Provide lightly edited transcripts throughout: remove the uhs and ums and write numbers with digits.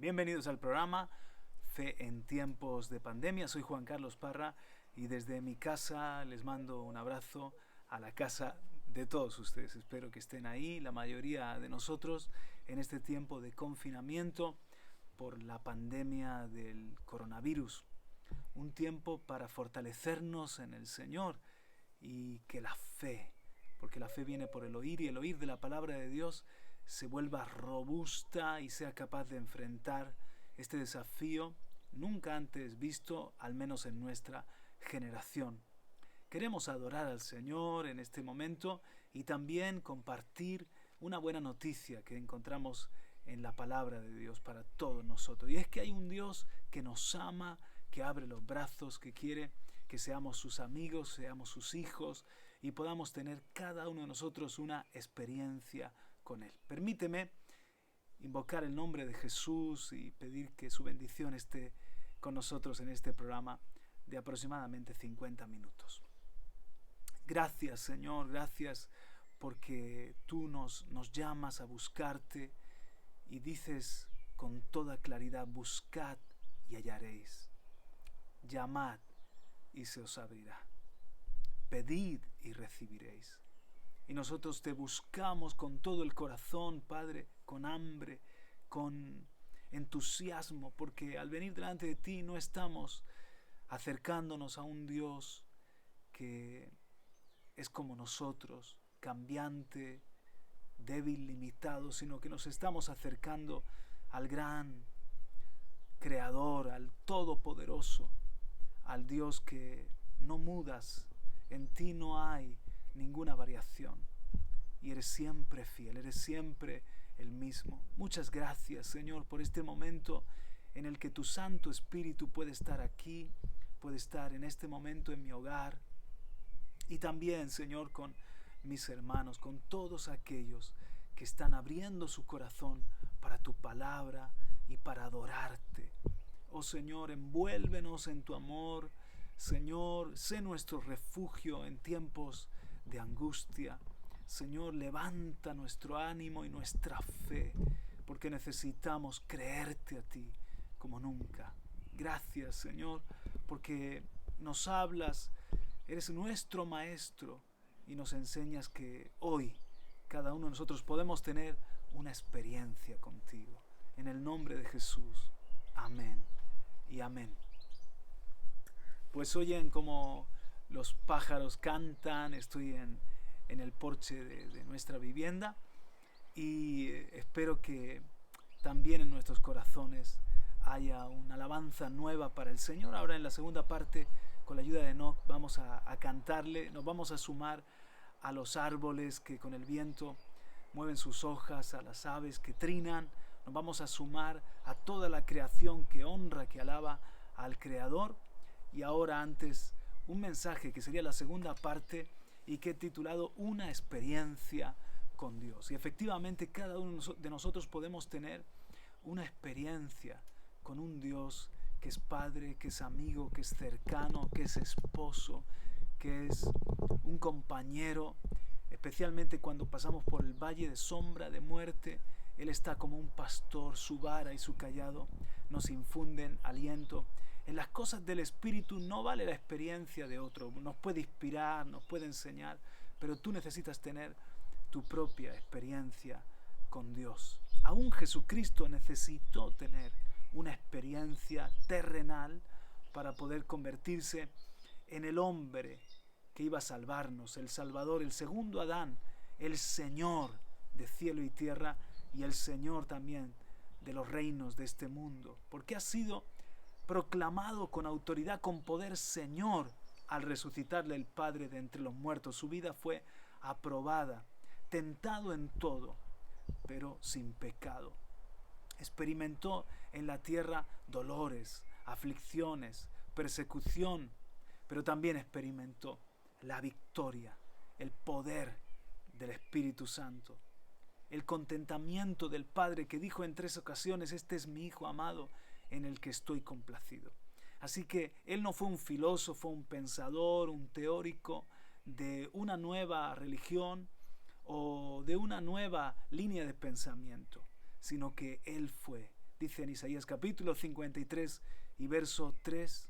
Bienvenidos al programa Fe en tiempos de pandemia. Soy Juan Carlos Parra y desde mi casa les mando un abrazo a la casa de todos ustedes. Espero que estén ahí, la mayoría de nosotros, en este tiempo de confinamiento por la pandemia del coronavirus. Un tiempo para fortalecernos en el Señor y que la fe, porque la fe viene por el oír y el oír de la palabra de Dios, se vuelva robusta y sea capaz de enfrentar este desafío nunca antes visto, al menos en nuestra generación. Queremos adorar al Señor en este momento y también compartir una buena noticia que encontramos en la palabra de Dios para todos nosotros. Y es que hay un Dios que nos ama, que abre los brazos, que quiere que seamos sus amigos, seamos sus hijos y podamos tener cada uno de nosotros una experiencia con Él. Permíteme invocar el nombre de Jesús y pedir que su bendición esté con nosotros en este programa de aproximadamente 50 minutos. Gracias, Señor, gracias porque tú nos llamas a buscarte y dices con toda claridad: buscad y hallaréis, llamad y se os abrirá, pedid y recibiréis. Y nosotros te buscamos con todo el corazón, Padre, con hambre, con entusiasmo, porque al venir delante de ti no estamos acercándonos a un Dios que es como nosotros, cambiante, débil, limitado, sino que nos estamos acercando al gran Creador, al Todopoderoso, al Dios que no mudas. En ti no hay ninguna variación y eres siempre fiel, eres siempre el mismo. Muchas gracias, Señor, por este momento en el que tu Santo Espíritu puede estar aquí, puede estar en este momento en mi hogar y también, Señor, con mis hermanos, con todos aquellos que están abriendo su corazón para tu palabra y para adorarte. Oh Señor, envuélvenos en tu amor. Señor, sé nuestro refugio en tiempos de angustia. Señor, levanta nuestro ánimo y nuestra fe, porque necesitamos creerte a ti como nunca. Gracias, Señor, porque nos hablas, eres nuestro Maestro y nos enseñas que hoy cada uno de nosotros podemos tener una experiencia contigo. En el nombre de Jesús. Amén y amén. Pues oyen como los pájaros cantan. Estoy en el porche de nuestra vivienda y espero que también en nuestros corazones haya una alabanza nueva para el Señor. Ahora en la segunda parte, con la ayuda de Enoch, vamos a cantarle, nos vamos a sumar a los árboles que con el viento mueven sus hojas, a las aves que trinan, nos vamos a sumar a toda la creación que honra, que alaba al Creador. Y ahora antes un mensaje que sería la segunda parte y que he titulado Una experiencia con Dios. Y efectivamente cada uno de nosotros podemos tener una experiencia con un Dios que es Padre, que es amigo, que es cercano, que es esposo, que es un compañero. Especialmente cuando pasamos por el valle de sombra de muerte, Él está como un pastor, su vara y su cayado nos infunden aliento. En las cosas del Espíritu no vale la experiencia de otro, nos puede inspirar, nos puede enseñar, pero tú necesitas tener tu propia experiencia con Dios. Aún Jesucristo necesitó tener una experiencia terrenal para poder convertirse en el hombre que iba a salvarnos, el Salvador, el segundo Adán, el Señor de cielo y tierra y el Señor también de los reinos de este mundo, porque ha sido proclamado con autoridad, con poder, Señor, al resucitarle el Padre de entre los muertos. Su vida fue aprobada, tentado en todo, pero sin pecado. Experimentó en la tierra dolores, aflicciones, persecución, pero también experimentó la victoria, el poder del Espíritu Santo, el contentamiento del Padre que dijo en 3 ocasiones: este es mi Hijo amado en el que estoy complacido. Así que Él no fue un filósofo, un pensador, un teórico de una nueva religión o de una nueva línea de pensamiento, sino que Él fue, dice dice en Isaías capítulo 53 y verso 3,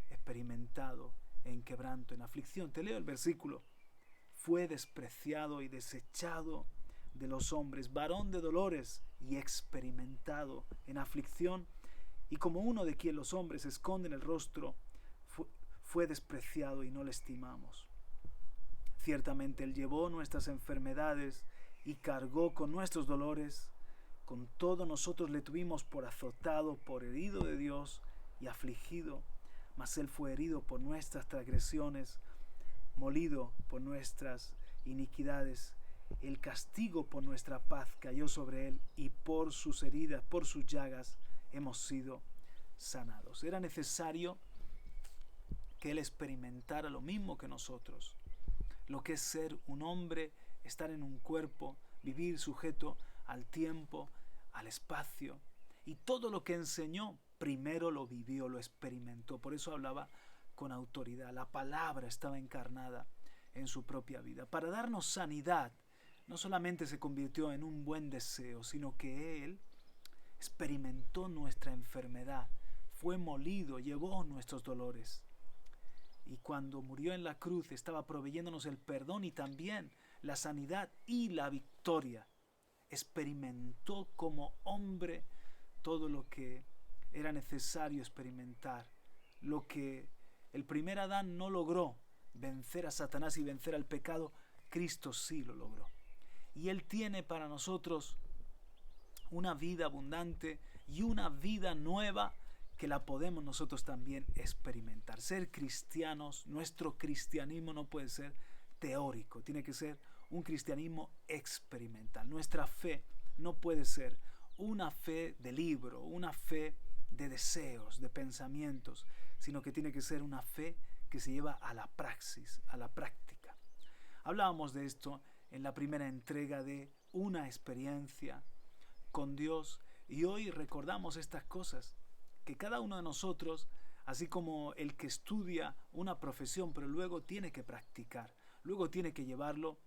experimentado en quebranto, en aflicción. Te leo el versículo. Fue despreciado y desechado de los hombres, varón de dolores y experimentado en aflicción, y como uno de quien los hombres esconden el rostro, fue despreciado y no le estimamos. Ciertamente Él llevó nuestras enfermedades y cargó con nuestros dolores. Con todo nosotros le tuvimos por azotado, por herido de Dios y afligido. Mas Él fue herido por nuestras transgresiones, molido por nuestras iniquidades. El castigo por nuestra paz cayó sobre Él, y por sus heridas, por sus llagas, hemos sido sanados. Era necesario que Él experimentara lo mismo que nosotros, lo que es ser un hombre, estar en un cuerpo, vivir sujeto al tiempo, al espacio, y todo lo que enseñó primero lo vivió, lo experimentó. Por eso hablaba con autoridad. La palabra estaba encarnada en su propia vida. Para darnos sanidad, no solamente se convirtió en un buen deseo, sino que Él experimentó nuestra enfermedad, fue molido, llevó nuestros dolores. Y cuando murió en la cruz estaba proveyéndonos el perdón y también la sanidad y la victoria. Experimentó como hombre todo lo que era necesario experimentar, lo que el primer Adán no logró, vencer a Satanás y vencer al pecado, Cristo sí lo logró. Y Él tiene para nosotros una vida abundante y una vida nueva que la podemos nosotros también experimentar. Ser cristianos, nuestro cristianismo no puede ser teórico, tiene que ser un cristianismo experimental. Nuestra fe no puede ser una fe de libro, una fe de deseos, de pensamientos, sino que tiene que ser una fe que se lleva a la praxis, a la práctica. Hablábamos de esto en la primera entrega de una experiencia con Dios, y hoy recordamos estas cosas, que cada uno de nosotros, así como el que estudia una profesión, pero luego tiene que practicar, luego tiene que llevarlo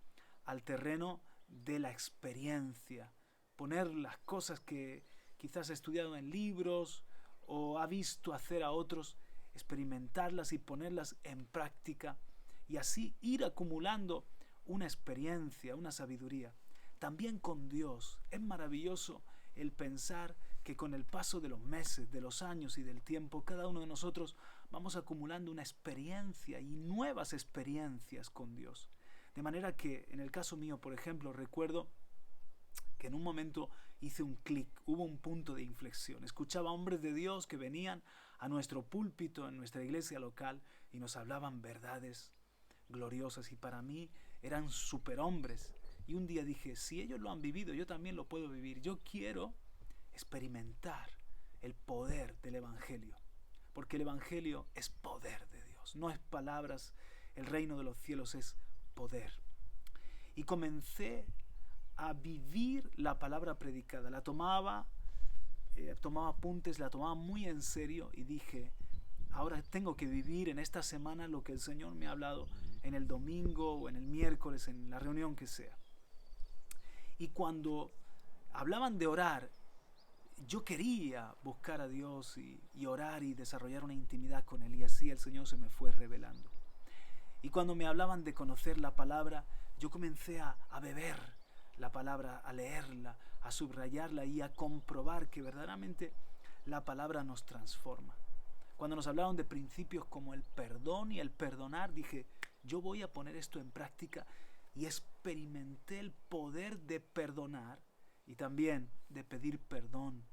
al terreno de la experiencia, poner las cosas que quizás ha estudiado en libros o ha visto hacer a otros, experimentarlas y ponerlas en práctica, y así ir acumulando una experiencia, una sabiduría. También con Dios es maravilloso el pensar que con el paso de los meses, de los años y del tiempo, cada uno de nosotros vamos acumulando una experiencia y nuevas experiencias con Dios. De manera que en el caso mío, por ejemplo, recuerdo que en un momento hice un clic, hubo un punto de inflexión. Escuchaba hombres de Dios que venían a nuestro púlpito en nuestra iglesia local y nos hablaban verdades gloriosas, y para mí eran superhombres. Y un día dije, si ellos lo han vivido, yo también lo puedo vivir. Yo quiero experimentar el poder del Evangelio, porque el Evangelio es poder de Dios, no es palabras. El reino de los cielos es poder. Y comencé a vivir la palabra predicada. La tomaba apuntes, la tomaba muy en serio, y dije, ahora tengo que vivir en esta semana lo que el Señor me ha hablado en el domingo o en el miércoles, en la reunión que sea. Y cuando hablaban de orar, yo quería buscar a Dios y orar y desarrollar una intimidad con Él, y así el Señor se me fue revelando. Y cuando me hablaban de conocer la palabra, yo comencé a beber la palabra, a leerla, a subrayarla y a comprobar que verdaderamente la palabra nos transforma. Cuando nos hablaron de principios como el perdón y el perdonar, dije, yo voy a poner esto en práctica, y experimenté el poder de perdonar y también de pedir perdón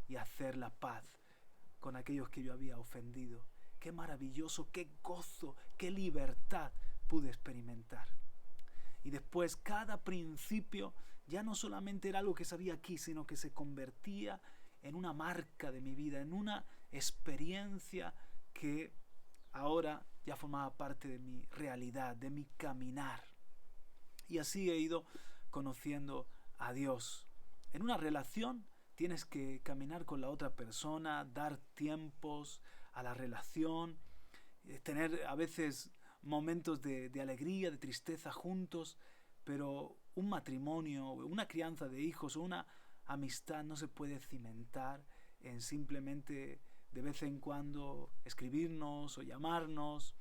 y hacer la paz con aquellos que yo había ofendido. Qué maravilloso, qué gozo, qué libertad pude experimentar. Y después cada principio ya no solamente era algo que sabía aquí, sino que se convertía en una marca de mi vida, en una experiencia que ahora ya formaba parte de mi realidad, de mi caminar. Y así he ido conociendo a Dios. En una relación tienes que caminar con la otra persona, dar tiempos a la relación, tener a veces momentos de alegría, de tristeza juntos, pero un matrimonio, una crianza de hijos o una amistad no se puede cimentar en simplemente de vez en cuando escribirnos o llamarnos,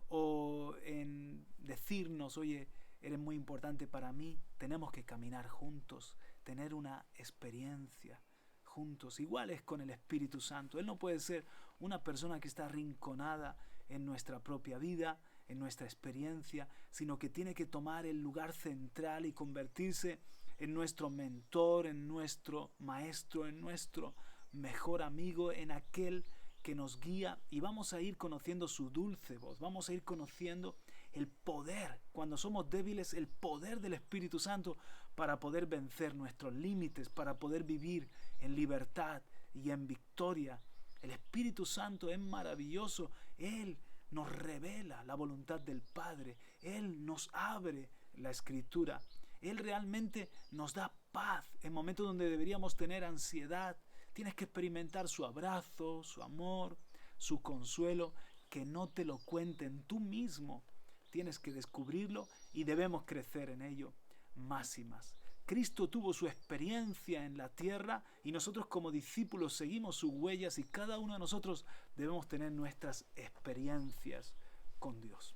o en decirnos, oye, eres muy importante para mí. Tenemos que caminar juntos, tener una experiencia juntos. Igual es con el Espíritu Santo. Él no puede ser una persona que está arrinconada en nuestra propia vida, en nuestra experiencia, sino que tiene que tomar el lugar central y convertirse en nuestro mentor, en nuestro maestro, en nuestro mejor amigo, en aquel que nos guía, y vamos a ir conociendo su dulce voz, vamos a ir conociendo el poder, cuando somos débiles, el poder del Espíritu Santo para poder vencer nuestros límites, para poder vivir en libertad y en victoria. El Espíritu Santo es maravilloso. Él nos revela la voluntad del Padre. Él nos abre la Escritura. Él realmente nos da paz en momentos donde deberíamos tener ansiedad. Tienes que experimentar su abrazo, su amor, su consuelo, que no te lo cuenten tú mismo. Tienes que descubrirlo y debemos crecer en ello más y más. Cristo tuvo su experiencia en la tierra y nosotros como discípulos seguimos sus huellas, y cada uno de nosotros debemos tener nuestras experiencias con Dios.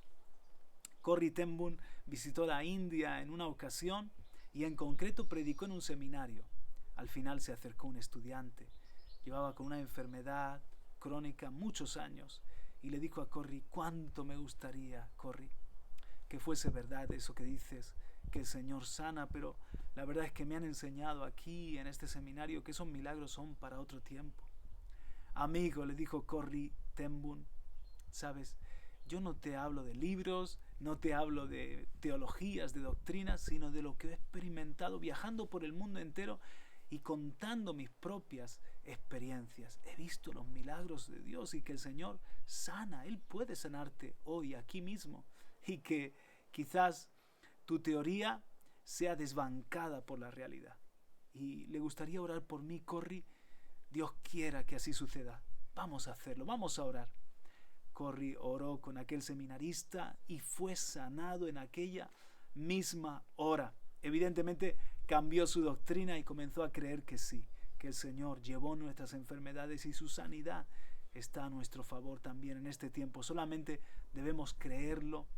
Corrie ten Boom visitó la India en una ocasión y en concreto predicó en un seminario. Al final se acercó un estudiante. Llevaba con una enfermedad crónica muchos años y le dijo a Corrie: cuánto me gustaría, Corrie, que fuese verdad eso que dices, que el Señor sana, pero la verdad es que me han enseñado aquí en este seminario que esos milagros son para otro tiempo. Amigo, le dijo Corrie ten Boom, sabes, yo no te hablo de libros, no te hablo de teologías, de doctrinas, sino de lo que he experimentado viajando por el mundo entero y contando mis propias experiencias. He visto los milagros de Dios y que el Señor sana. Él puede sanarte hoy, aquí mismo, y que quizás tu teoría sea desbancada por la realidad. Y le gustaría orar por mí, Corrie. Dios quiera que así suceda. Vamos a hacerlo, vamos a orar. Corrie oró con aquel seminarista y fue sanado en aquella misma hora. Evidentemente cambió su doctrina y comenzó a creer que sí, que el Señor llevó nuestras enfermedades y su sanidad está a nuestro favor también en este tiempo. Solamente debemos creerlo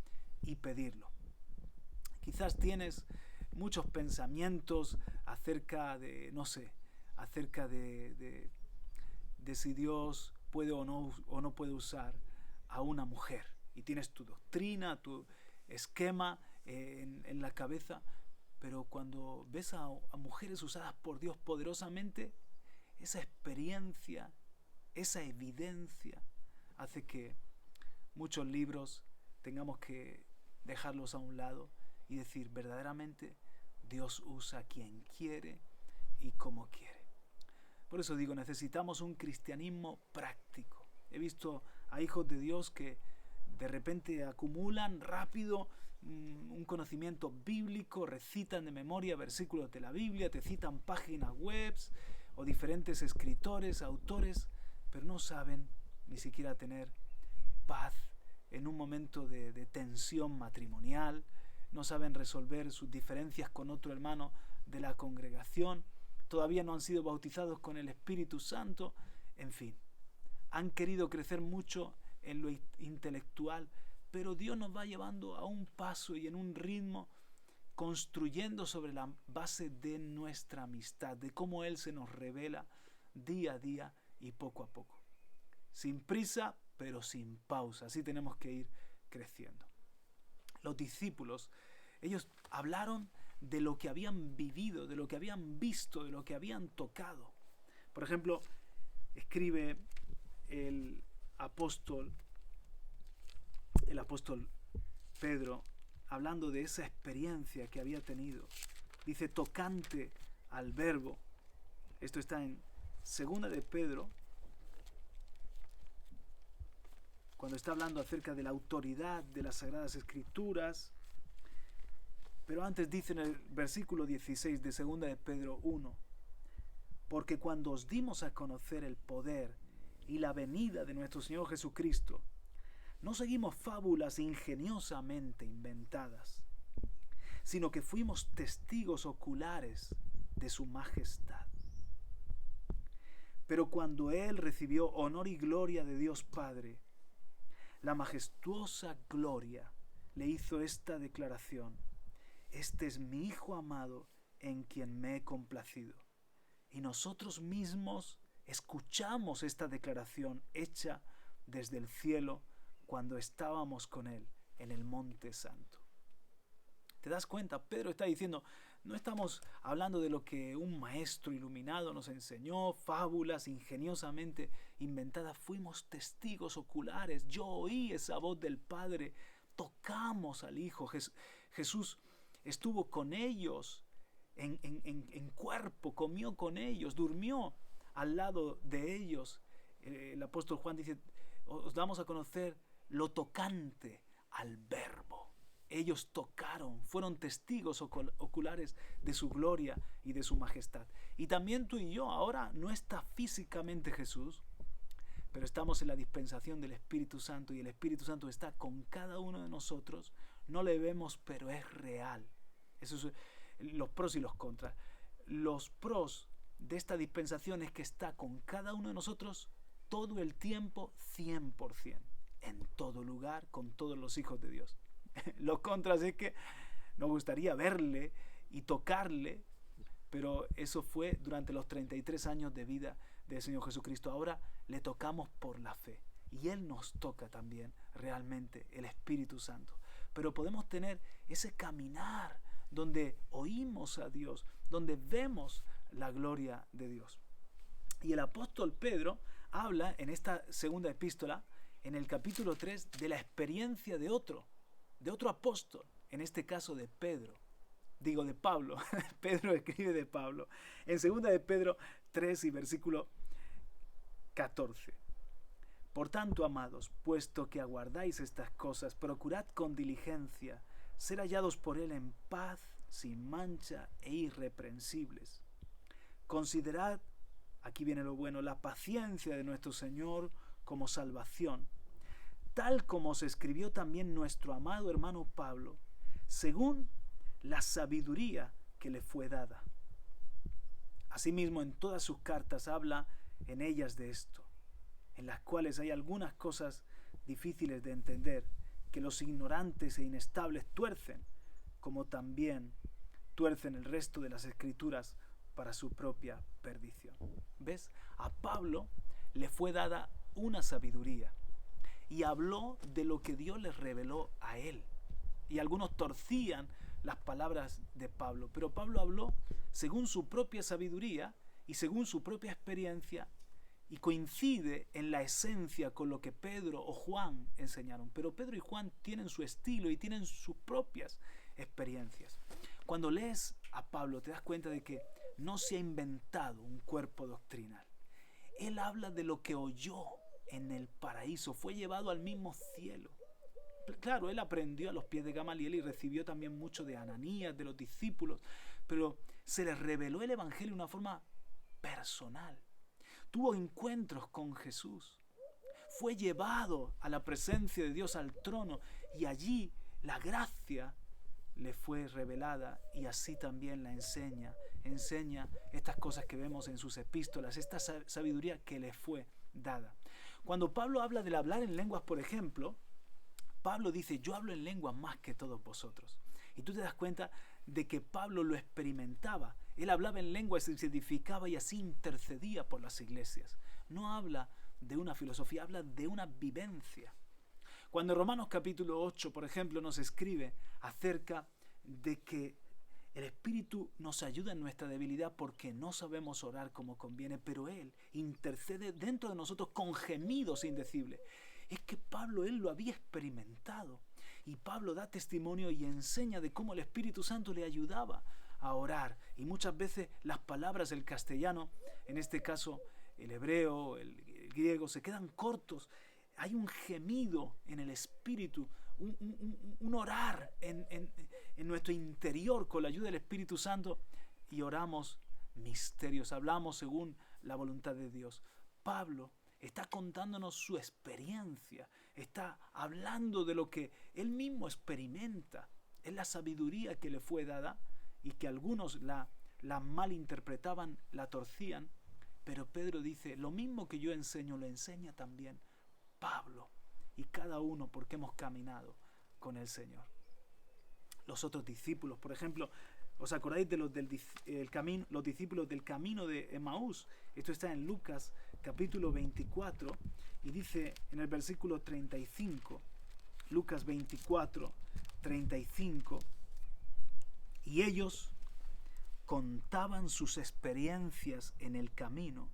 y pedirlo. Quizás tienes muchos pensamientos acerca de, no sé, acerca de si Dios puede o no puede usar a una mujer. Y tienes tu doctrina, tu esquema en la cabeza. Pero cuando ves a mujeres usadas por Dios poderosamente, esa experiencia, esa evidencia hace que muchos libros tengamos que dejarlos a un lado y decir: verdaderamente Dios usa a quien quiere y como quiere. Por eso digo, necesitamos un cristianismo práctico. He visto a hijos de Dios que de repente acumulan rápido un conocimiento bíblico, recitan de memoria versículos de la Biblia, te citan páginas web o diferentes escritores, autores, pero no saben ni siquiera tener paz en un momento de tensión matrimonial, no saben resolver sus diferencias con otro hermano de la congregación, todavía no han sido bautizados con el Espíritu Santo, en fin, han querido crecer mucho en lo intelectual, pero Dios nos va llevando a un paso y en un ritmo, construyendo sobre la base de nuestra amistad, de cómo Él se nos revela día a día y poco a poco. Sin prisa, pero sin pausa. Así tenemos que ir creciendo. Los discípulos, ellos hablaron de lo que habían vivido, de lo que habían visto, de lo que habían tocado. Por ejemplo, escribe el apóstol Pedro, hablando de esa experiencia que había tenido. Dice: tocante al verbo. Esto está en 2 de Pedro, cuando está hablando acerca de la autoridad de las Sagradas Escrituras. Pero antes dice en el versículo 16 de 2 de Pedro 1: porque cuando os dimos a conocer el poder y la venida de nuestro Señor Jesucristo, no seguimos fábulas ingeniosamente inventadas, sino que fuimos testigos oculares de su majestad. Pero cuando él recibió honor y gloria de Dios Padre, la majestuosa gloria le hizo esta declaración: este es mi Hijo amado en quien me he complacido. Y nosotros mismos escuchamos esta declaración hecha desde el cielo cuando estábamos con él en el Monte Santo. ¿Te das cuenta? Pedro está diciendo, no estamos hablando de lo que un maestro iluminado nos enseñó, fábulas ingeniosamente inventadas. Fuimos testigos oculares. Yo oí esa voz del Padre. Tocamos al Hijo. Jesús estuvo con ellos en cuerpo, comió con ellos, durmió al lado de ellos. El apóstol Juan dice, os damos a conocer lo tocante al Verbo. Ellos tocaron, fueron testigos oculares de su gloria y de su majestad. Y también tú y yo, ahora no está físicamente Jesús, pero estamos en la dispensación del Espíritu Santo y el Espíritu Santo está con cada uno de nosotros. No le vemos, pero es real. Esos son los pros y los contras. Los pros de esta dispensación es que está con cada uno de nosotros todo el tiempo, 100%, en todo lugar, con todos los hijos de Dios. Los contras es que nos gustaría verle y tocarle, pero eso fue durante los 33 años de vida del Señor Jesucristo. Ahora le tocamos por la fe y Él nos toca también realmente, el Espíritu Santo. Pero podemos tener ese caminar donde oímos a Dios, donde vemos la gloria de Dios. Y el apóstol Pedro habla en esta segunda epístola, en el capítulo 3, de la experiencia de otro apóstol, en este caso de Pedro. Digo de Pablo, Pedro escribe de Pablo. En 2 de Pedro 3 y versículo 14. Por tanto, amados, puesto que aguardáis estas cosas, procurad con diligencia ser hallados por él en paz, sin mancha e irreprensibles. Considerad, aquí viene lo bueno, la paciencia de nuestro Señor como salvación, tal como se escribió también nuestro amado hermano Pablo, según la sabiduría que le fue dada. Asimismo, en todas sus cartas habla en ellas de esto, en las cuales hay algunas cosas difíciles de entender, que los ignorantes e inestables tuercen, como también tuercen el resto de las escrituras para su propia perdición. ¿Ves? A Pablo le fue dada una sabiduría y habló de lo que Dios le reveló a él. Y algunos torcían las palabras de Pablo, pero Pablo habló según su propia sabiduría y según su propia experiencia, y coincide en la esencia con lo que Pedro o Juan enseñaron. Pero Pedro y Juan tienen su estilo y tienen sus propias experiencias. Cuando lees a Pablo te das cuenta de que no se ha inventado un cuerpo doctrinal. Él habla de lo que oyó en el paraíso, fue llevado al mismo cielo. Claro, él aprendió a los pies de Gamaliel y recibió también mucho de Ananías, de los discípulos, pero se les reveló el evangelio de una forma personal. Tuvo encuentros con Jesús, fue llevado a la presencia de Dios, al trono, y allí la gracia le fue revelada y así también la enseña estas cosas que vemos en sus epístolas, esta sabiduría que le fue dada. Cuando Pablo habla del hablar en lenguas, por ejemplo, Pablo dice, yo hablo en lenguas más que todos vosotros. Y tú te das cuenta de que Pablo lo experimentaba. Él hablaba en lenguas y se edificaba y así intercedía por las iglesias. No habla de una filosofía, habla de una vivencia. Cuando en Romanos capítulo 8, por ejemplo, nos escribe acerca de que el Espíritu nos ayuda en nuestra debilidad porque no sabemos orar como conviene, pero Él intercede dentro de nosotros con gemidos indecibles. Es que Pablo, él lo había experimentado. Y Pablo da testimonio y enseña de cómo el Espíritu Santo le ayudaba a orar. Y muchas veces las palabras del castellano, en este caso el hebreo, el griego, se quedan cortos. Hay un gemido en el Espíritu, un orar en nuestro interior con la ayuda del Espíritu Santo y oramos misterios, hablamos según la voluntad de Dios. Pablo está contándonos su experiencia, está hablando de lo que él mismo experimenta. Es la sabiduría que le fue dada y que algunos la malinterpretaban, la torcían, Pero Pedro dice, lo mismo que yo enseño, lo enseña también Pablo. Y cada uno porque hemos caminado con el Señor. Los otros discípulos, por ejemplo, ¿os acordáis de los discípulos del camino de Emaús? Esto está en Lucas capítulo 24 y dice en el versículo 35, Lucas 24, 35, y ellos contaban sus experiencias en el camino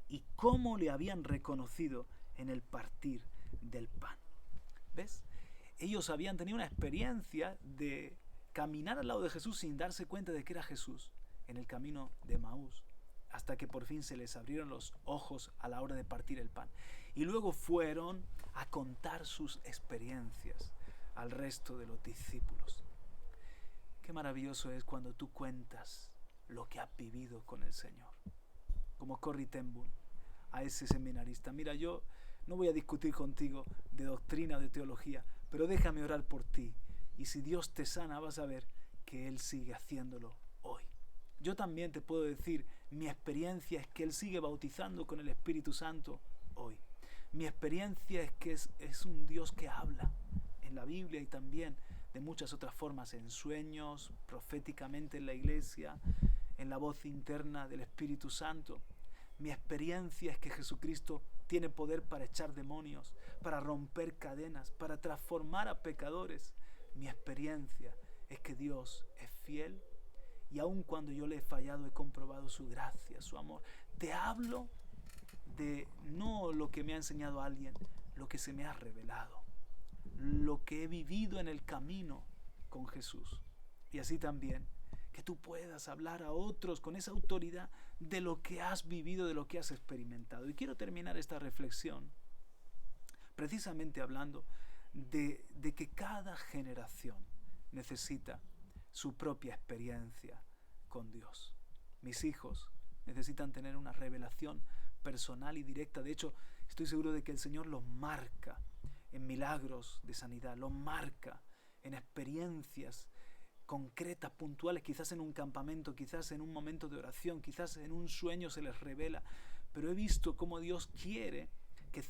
y cómo le habían reconocido en el partir del pan. ¿Ves? Ellos habían tenido una experiencia de caminar al lado de Jesús sin darse cuenta de que era Jesús en el camino de Emaús, hasta que por fin se les abrieron los ojos a la hora de partir el pan. Y luego fueron a contar sus experiencias al resto de los discípulos. Qué maravilloso es cuando tú cuentas lo que has vivido con el Señor. Como Corrie ten Boom, a ese seminarista. Mira, yo no voy a discutir contigo de doctrina o de teología, pero déjame orar por ti. Y si Dios te sana, vas a ver que Él sigue haciéndolo hoy. Yo también te puedo decir, mi experiencia es que Él sigue bautizando con el Espíritu Santo hoy. Mi experiencia es que es un Dios que habla en la Biblia y también de muchas otras formas, en sueños, proféticamente en la iglesia, en la voz interna del Espíritu Santo. Mi experiencia es que Jesucristo tiene poder para echar demonios, para romper cadenas, para transformar a pecadores. Mi experiencia es que Dios es fiel y aun cuando yo le he fallado he comprobado su gracia, su amor. Te hablo de no lo que me ha enseñado alguien, lo que se me ha revelado, lo que he vivido en el camino con Jesús. Y así también que tú puedas hablar a otros con esa autoridad de lo que has vivido, de lo que has experimentado. Y quiero terminar esta reflexión precisamente hablando de que cada generación necesita su propia experiencia con Dios. Mis hijos necesitan tener una revelación personal y directa. De hecho, estoy seguro de que el Señor los marca en milagros de sanidad, los marca en experiencias concretas, puntuales, quizás en un campamento, quizás en un momento de oración, quizás en un sueño se les revela. Pero he visto cómo Dios quiere que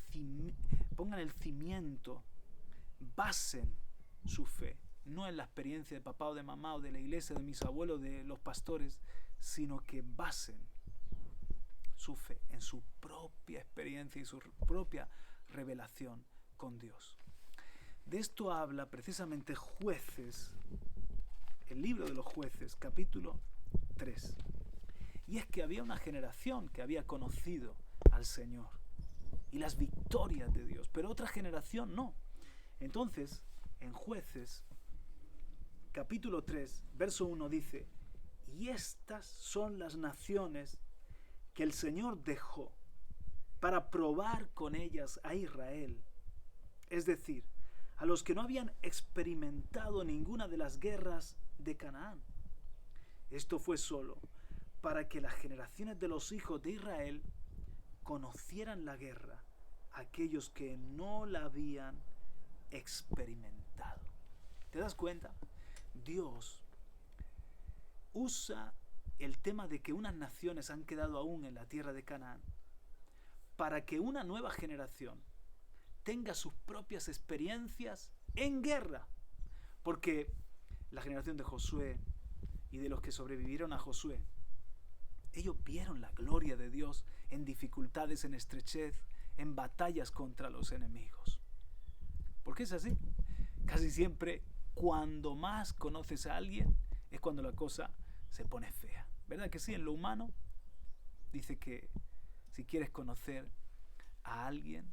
pongan el cimiento, basen su fe, no en la experiencia de papá o de mamá o de la iglesia, de mis abuelos, de los pastores, sino que basen su fe en su propia experiencia y su propia revelación con Dios. De esto habla precisamente Jueces, el libro de los Jueces, capítulo 3. Y es que había una generación que había conocido al Señor y las victorias de Dios, pero otra generación no. Entonces, en Jueces, capítulo 3, verso 1 dice: y estas son las naciones que el Señor dejó para probar con ellas a Israel, es decir, a los que no habían experimentado ninguna de las guerras de Canaán. Esto fue solo para que las generaciones de los hijos de Israel conocieran la guerra, aquellos que no la habían experimentado. ¿Te das cuenta? Dios usa el tema de que unas naciones han quedado aún en la tierra de Canaán para que una nueva generación tenga sus propias experiencias en guerra. Porque la generación de Josué y de los que sobrevivieron a Josué, ellos vieron la gloria de Dios en dificultades, en estrechez, en batallas contra los enemigos. ¿Por qué es así? Casi siempre, cuando más conoces a alguien, es cuando la cosa se pone fea. ¿Verdad que sí? En lo humano, dice que si quieres conocer a alguien,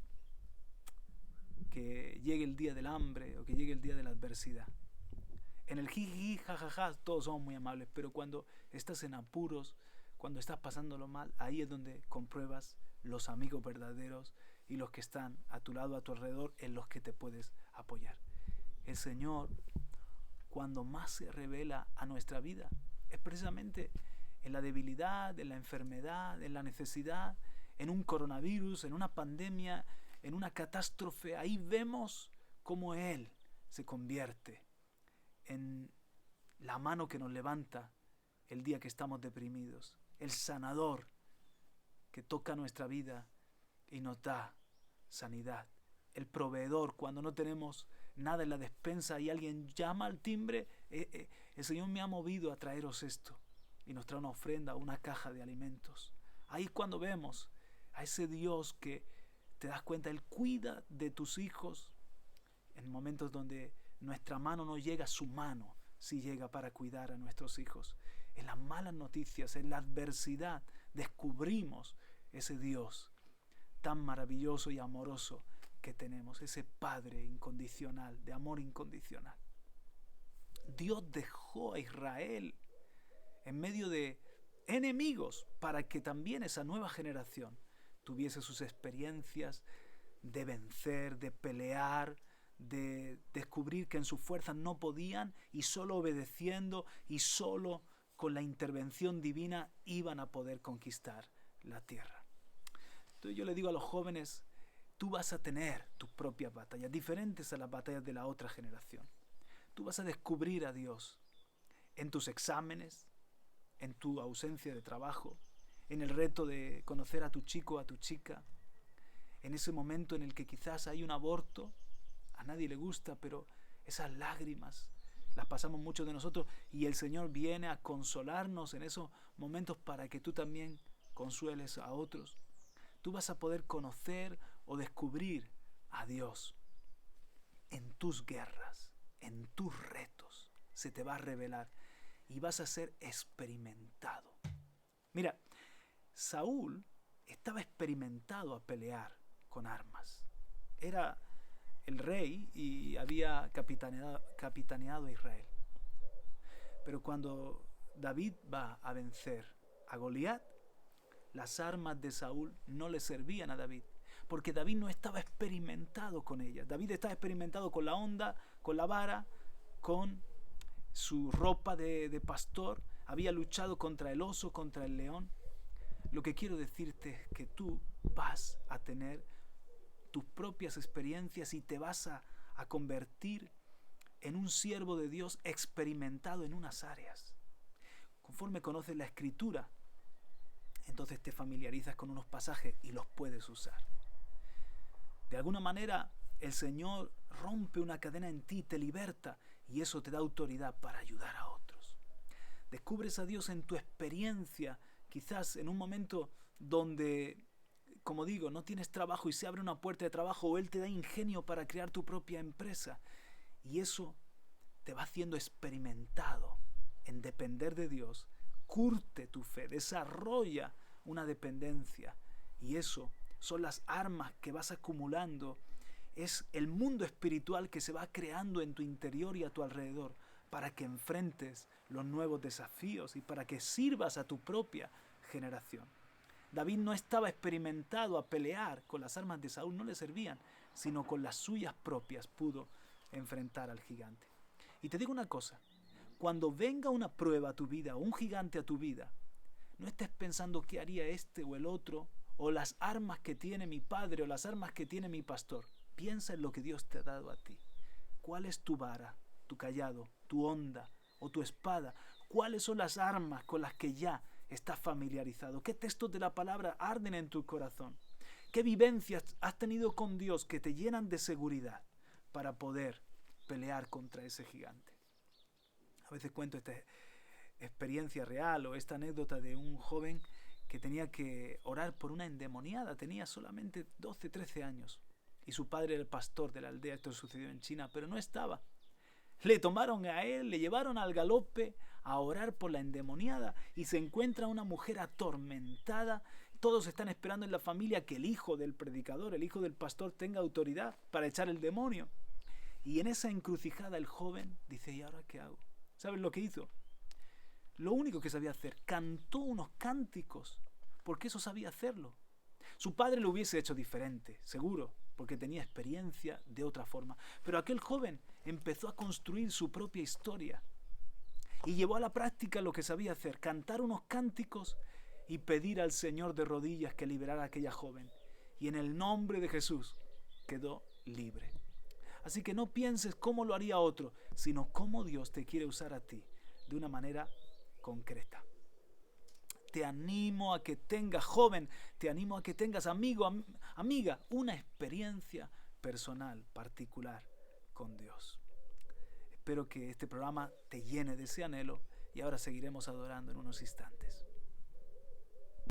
que llegue el día del hambre o que llegue el día de la adversidad. En el jiji, jajaja, todos somos muy amables, pero cuando estás en apuros, cuando estás pasándolo mal, ahí es donde compruebas los amigos verdaderos y los que están a tu lado, a tu alrededor, en los que te puedes apoyar. El Señor, cuando más se revela a nuestra vida, es precisamente en la debilidad, en la enfermedad, en la necesidad, en un coronavirus, en una pandemia, en una catástrofe. Ahí vemos cómo Él se convierte en la mano que nos levanta el día que estamos deprimidos, el sanador que toca nuestra vida y nos da sanidad. El proveedor, cuando no tenemos nada en la despensa y alguien llama al timbre, el Señor me ha movido a traeros esto. Y nos trae una ofrenda, una caja de alimentos. Ahí cuando vemos a ese Dios que te das cuenta, Él cuida de tus hijos en momentos donde nuestra mano no llega, su mano sí llega para cuidar a nuestros hijos. En las malas noticias, en la adversidad, descubrimos ese Dios tan maravilloso y amoroso que tenemos, ese Padre incondicional, de amor incondicional. Dios dejó a Israel en medio de enemigos para que también esa nueva generación tuviese sus experiencias de vencer, de pelear, de descubrir que en sus fuerzas no podían y solo obedeciendo y solo con la intervención divina iban a poder conquistar la tierra. Entonces yo le digo a los jóvenes, tú vas a tener tus propias batallas, diferentes a las batallas de la otra generación. Tú vas a descubrir a Dios en tus exámenes, en tu ausencia de trabajo, en el reto de conocer a tu chico o a tu chica, en ese momento en el que quizás hay un aborto, a nadie le gusta, pero esas lágrimas las pasamos muchos de nosotros y el Señor viene a consolarnos en esos momentos para que tú también consueles a otros. Tú vas a poder conocer o descubrir a Dios en tus guerras, en tus retos. Se te va a revelar y vas a ser experimentado. Mira, Saúl estaba experimentado a pelear con armas. Era el rey y había capitaneado a Israel. Pero cuando David va a vencer a Goliat, las armas de Saúl no le servían a David, porque David no estaba experimentado con ellas. David estaba experimentado con la honda, con la vara, con su ropa de pastor, había luchado contra el oso, contra el león. Lo que quiero decirte es que tú vas a tener tus propias experiencias y te vas a convertir en un siervo de Dios experimentado en unas áreas. Conforme conoces la Escritura, entonces te familiarizas con unos pasajes y los puedes usar. De alguna manera, el Señor rompe una cadena en ti, te liberta y eso te da autoridad para ayudar a otros. Descubres a Dios en tu experiencia, quizás en un momento donde, como digo, no tienes trabajo y se abre una puerta de trabajo o Él te da ingenio para crear tu propia empresa y eso te va haciendo experimentado en depender de Dios. Curte tu fe, desarrolla una dependencia y eso son las armas que vas acumulando. Es el mundo espiritual que se va creando en tu interior y a tu alrededor para que enfrentes los nuevos desafíos y para que sirvas a tu propia generación. David no estaba experimentado a pelear con las armas de Saúl, no le servían, sino con las suyas propias pudo enfrentar al gigante. Y te digo una cosa, cuando venga una prueba a tu vida o un gigante a tu vida, no estés pensando qué haría este o el otro, o las armas que tiene mi padre o las armas que tiene mi pastor. Piensa en lo que Dios te ha dado a ti. ¿Cuál es tu vara, tu cayado, tu honda o tu espada? ¿Cuáles son las armas con las que ya estás familiarizado? ¿Qué textos de la palabra arden en tu corazón? ¿Qué vivencias has tenido con Dios que te llenan de seguridad para poder pelear contra ese gigante? A veces cuento esta experiencia real o esta anécdota de un joven que tenía que orar por una endemoniada. Tenía solamente 12, 13 años. Y su padre era el pastor de la aldea. Esto sucedió en China, pero no estaba. Le tomaron a él, le llevaron al galope a orar por la endemoniada y se encuentra una mujer atormentada. Todos están esperando en la familia que el hijo del predicador, el hijo del pastor, tenga autoridad para echar el demonio. Y en esa encrucijada el joven dice, ¿y ahora qué hago? ¿Sabes lo que hizo? Lo único que sabía hacer, cantó unos cánticos, porque eso sabía hacerlo. Su padre lo hubiese hecho diferente, seguro, porque tenía experiencia de otra forma. Pero aquel joven empezó a construir su propia historia y llevó a la práctica lo que sabía hacer, cantar unos cánticos y pedir al Señor de rodillas que liberara a aquella joven. Y en el nombre de Jesús quedó libre. Así que no pienses cómo lo haría otro, sino cómo Dios te quiere usar a ti de una manera concreta. te animo a que tengas, joven, te animo a que tengas, amigo, amiga, una experiencia personal, particular con Dios. Espero que este programa te llene de ese anhelo y ahora seguiremos adorando en unos instantes.